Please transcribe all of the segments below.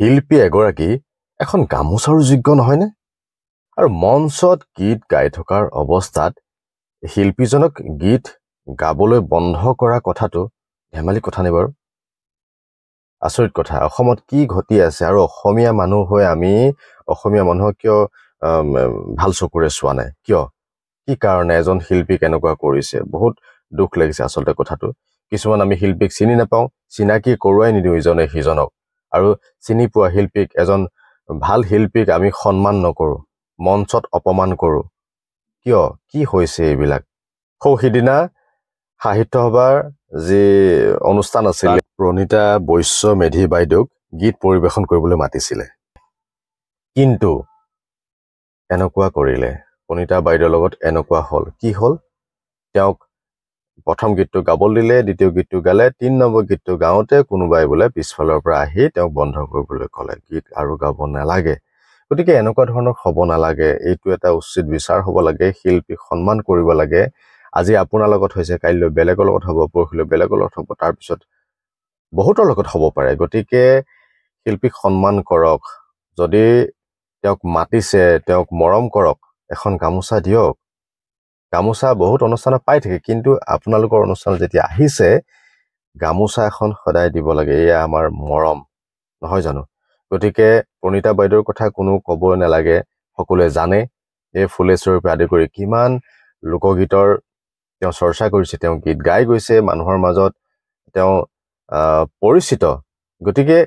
শিল্পী এগৰাকী এখন গামোচাৰ যোগ্য নহয়নে? আৰু মঞ্চত গীত গাই থকাৰ অৱস্থাত শিল্পীজনক গীত গাবলৈ বন্ধ কৰা কথাটো ধেমালি কথা নে বাৰু? আচৰিত কথা। অসমত কি ঘটি আছে আৰু অসমীয়া মানুহ হৈ আমি অসমীয়া মানুহক কিয় ভাল চকুৰে চোৱা নাই? কিয়? কি কাৰণে এজন শিল্পীক এনেকুৱা কৰিছে? বহুত দুখ লাগিছে আচলতে কথাটো। কিছুমান আমি শিল্পীক চিনি নাপাওঁ, চিনাকি কৰোৱাই নিদিওঁ ইজনে সিজনক। আৰু চিনি পোৱা শিল্পীক, এজন ভাল শিল্পীক আমি সন্মান নকৰোঁ, মঞ্চত অপমান কৰোঁ। কিয়? কি হৈছে এইবিলাক? সিদিনা সাহিত্য সভাৰ যি অনুষ্ঠান আছিল, প্ৰণীতা বৈশ্য মেধি বাইদেউক গীত পৰিৱেশন কৰিবলৈ মাতিছিলে, কিন্তু এনেকুৱা কৰিলে। প্ৰণীতা বাইদেউৰ লগত এনেকুৱা হ'ল। কি হ'ল? তেওঁক প্ৰথম গীতটো গাবলৈ দিলে, দ্বিতীয় গীতটো গালে, ৩ নম্বৰ গীতটো গাওঁতে কোনোবাই বোলে পিছফালৰ পৰা আহি তেওঁক বন্ধ কৰিবলৈ ক'লে, গীত আৰু গাব নালাগে। গতিকে এনেকুৱা ধৰণৰ হ'ব নালাগে। এইটো এটা উচিত বিচাৰ হ'ব লাগে, শিল্পীক সন্মান কৰিব লাগে। আজি আপোনাৰ লগত হৈছে, কাইলৈ বেলেগৰ লগত হ'ব, পৰহিলৈ বেলেগৰ লগত হ'ব, তাৰপিছত বহুতৰ লগত হ'ব পাৰে। গতিকে শিল্পীক সন্মান কৰক। যদি তেওঁক মাতিছে, তেওঁক মৰম কৰক, এখন গামোচা দিয়ক। গামোচা বহুত অনুষ্ঠানত পাই থাকে, কিন্তু আপোনালোকৰ অনুষ্ঠানত যেতিয়া আহিছে, গামোচা এখন সদায় দিব লাগে। এয়া আমাৰ মৰম, নহয় জানো? গতিকে প্ৰণীতা বাইদেউৰ কথা কোনো ক'বই নালাগে, সকলোৱে জানে। এই ফুলেশ্বৰীৰ পৰা আদি কৰি কিমান লোকগীতৰ তেওঁ চৰ্চা কৰিছে, তেওঁ গীত গাই গৈছে, মানুহৰ মাজত তেওঁ পৰিচিত। গতিকে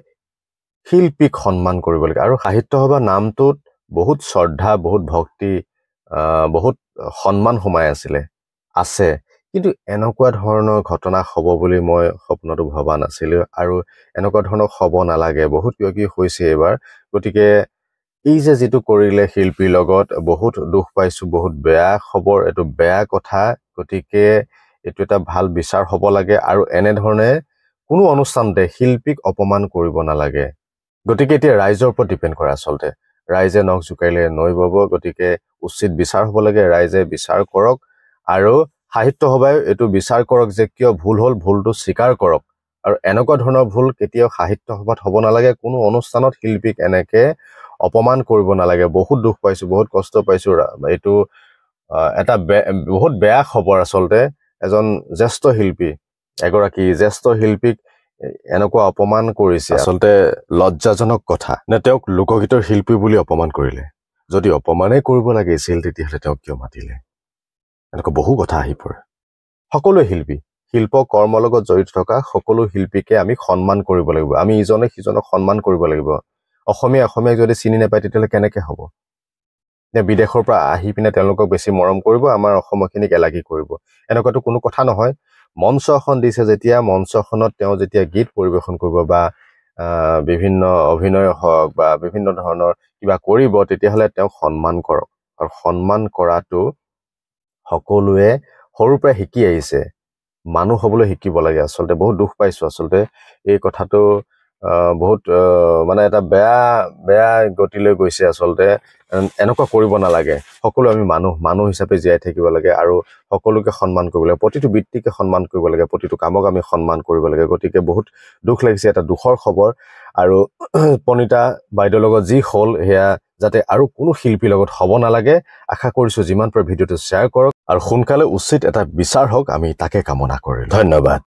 শিল্পীক সন্মান কৰিব লাগে। আৰু সাহিত্য সভা নামটোত বহুত শ্ৰদ্ধা, বহুত ভক্তি, বহুত সন্মান সোমাই আছে, কিন্তু এনেকুৱা ধৰণৰ ঘটনা হ'ব বুলি মই সপোনতো ভবা নাছিলোঁ, আৰু এনেকুৱা ধৰণৰ হ'ব নালাগে। বহুত কিবা কিবি হৈছে এইবাৰ। গতিকে এই যে যিটো কৰিলে শিল্পীৰ লগত, বহুত দুখ পাইছোঁ, বহুত বেয়া খবৰ, এইটো বেয়া কথা। গতিকে এইটো এটা ভাল বিচাৰ হ'ব লাগে, আৰু এনেধৰণে কোনো অনুষ্ঠানতে শিল্পীক অপমান কৰিব নালাগে। গতিকে এতিয়া ৰাইজৰ ওপৰত ডিপেণ্ড কৰে আচলতে। ৰাইজে নখ জোকাৰিলে নৈ বব। গতিকে উচিত বিচাৰ হ'ব লাগে, ৰাইজে বিচাৰ কৰক, আৰু সাহিত্য সভাই এইটো বিচাৰ কৰক যে কিয় ভুল হ'ল, ভুলটো স্বীকাৰ কৰক। আৰু এনেকুৱা ধৰণৰ ভুল কেতিয়াও সাহিত্য সভাত হ'ব নালাগে। কোনো অনুষ্ঠানত শিল্পীক এনেকে অপমান কৰিব নালাগে। বহুত দুখ পাইছোঁ, বহুত কষ্ট পাইছোঁ। এইটো এটা বহুত বেয়া খবৰ আচলতে। এজন জ্যেষ্ঠ শিল্পী, এগৰাকী জ্যেষ্ঠ শিল্পীক এনেকুৱা অপমান কৰিছে, আচলতে লজ্জাজনক কথা। নে তেওঁক লোকগীতৰ শিল্পী বুলি অপমান কৰিলে? যদি অপমানেই কৰিব লাগিছিল, তেতিয়াহ'লে তেওঁক কিয় মাতিলে? এনেকুৱা বহু কথা আহি পৰে। সকলোৱে শিল্পী, শিল্প কৰ্মৰ লগত জড়িত থকা সকলো শিল্পীকে আমি সন্মান কৰিব লাগিব। আমি ইজনে সিজনক সন্মান কৰিব লাগিব। অসমীয়াক যদি চিনি নাপায়, তেতিয়াহ'লে কেনেকৈ হ'ব? বিদেশৰ পৰা আহি পিনে তেওঁলোকক বেছি মৰম কৰিব, আমাৰ অসমৰখিনিক এলাগী কৰিব। এনেকুৱাতো কোনো কথা নহয়। মঞ্চ এখন দিছে যেতিয়া, মঞ্চখনত তেওঁ যেতিয়া গীত পৰিৱেশন কৰিব বা বিভিন্ন অভিনয় হওক বা বিভিন্ন ধৰণৰ কিবা কৰিব, তেতিয়াহ'লে তেওঁক সন্মান কৰক। আৰু সন্মান কৰাটো সকলোৱে সৰুৰ পৰা শিকি আহিছে। মানুহ হ'বলৈ শিকিব লাগে আচলতে। বহুত দুখ পাইছোঁ আচলতে এই কথাটো। বহুত মানে এটা বেয়া গতিলৈ গৈছে আচলতে। এনেকুৱা কৰিব নালাগে। সকলো আমি মানুহ হিচাপে জীয়াই থাকিব লাগে, আৰু সকলোকে সন্মান কৰিব লাগে, প্ৰতিটো বৃত্তিকে সন্মান কৰিব লাগে, প্ৰতিটো কামক আমি সন্মান কৰিব লাগে। গতিকে বহুত দুখ লাগিছে, এটা দুখৰ খবৰ। আৰু প্ৰণীতা বাইদেউৰ লগত যি হ'ল, সেয়া যাতে আৰু কোনো শিল্পীৰ লগত হ'ব নালাগে। আশা কৰিছোঁ যিমান পাৰে ভিডিঅ'টো শ্বেয়াৰ কৰক, আৰু সোনকালে উচিত এটা বিচাৰ হওক, আমি তাকে কামনা কৰিলোঁ। ধন্যবাদ।